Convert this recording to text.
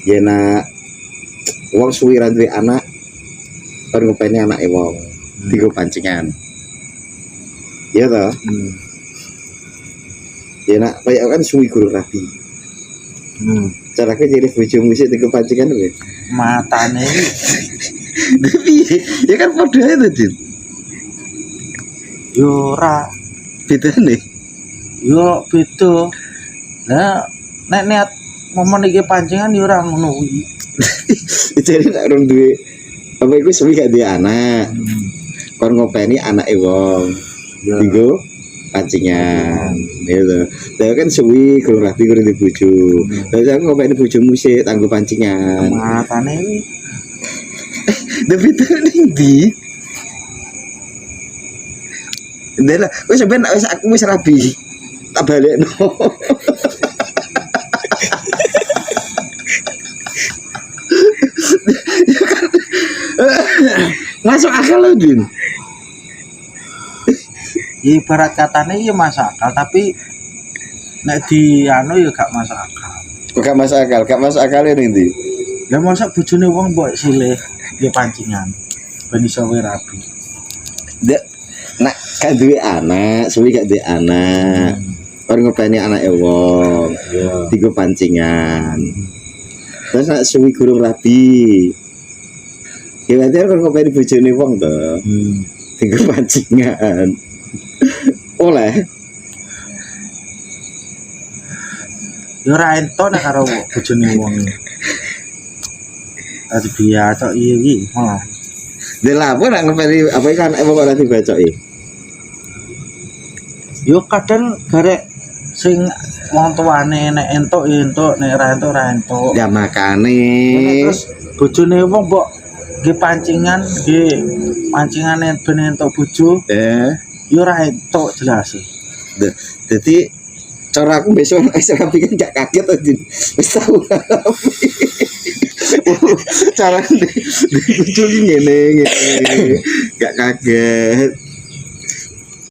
yen wong suwi ra duwe anak kon ngopeni anake wong digo pancingan. Iya toh? Ya nak kayak kan suwi guru rapi. Caranya jadi bojomu sik digo pancingan kuwi. Matane Piye? Ya kan padha itu, Din. yo ora Bedane. yo beda. Lah nek niat momen iki pancingan yo ora ngono kuwi. Jadi nek urung duwe apa iku suwi gak duwe anak. Kon ngopeni anake wong. Digo pancingan. Gitu. Lah kan suwi guru rapi guru di bojo. Lah aku ngopeni bojomu sik tanggo pancingan. Matane kuwi Tapi bedane ndi? Ndela, wis sampean wis aku wis rabi. Tak balekno. Masuk akal lho, Din. ibarat katane ya masuk akal tapi nek di anu ya gak masuk akal. Kok gak masuk akal? Gak masuk akal ini ndi? Lah masa bojone wong mbok silih ya pancingan ben iso rabi. Dek, nak gak duwe anak, suwi gak duwe anak. Orang ngopeni anake wong. Iya. Digo pancingan. Terus nak suwi gurung rabi. Ya berarti orang ngopeni bojone wong to. Digo pancingan. Oleh Ya ora entuk nek karo bojone wong. Tadi biasa iya iki malah. Delah apa nak ngopeni apa ikan emang ora dibacoki. Yo kadang garek sing wong tuane nek entuk ya entuk, nek ora entuk ora entuk. Ya makane. Terus bojone wong mbok nggih pancingan, nggih pancingane ben entuk bojo, yo ora entuk jelas. Jadi cara aku besok wis rapi kan gak kaget tadi. Wis tau rapi. Cara di ngene gak kaget.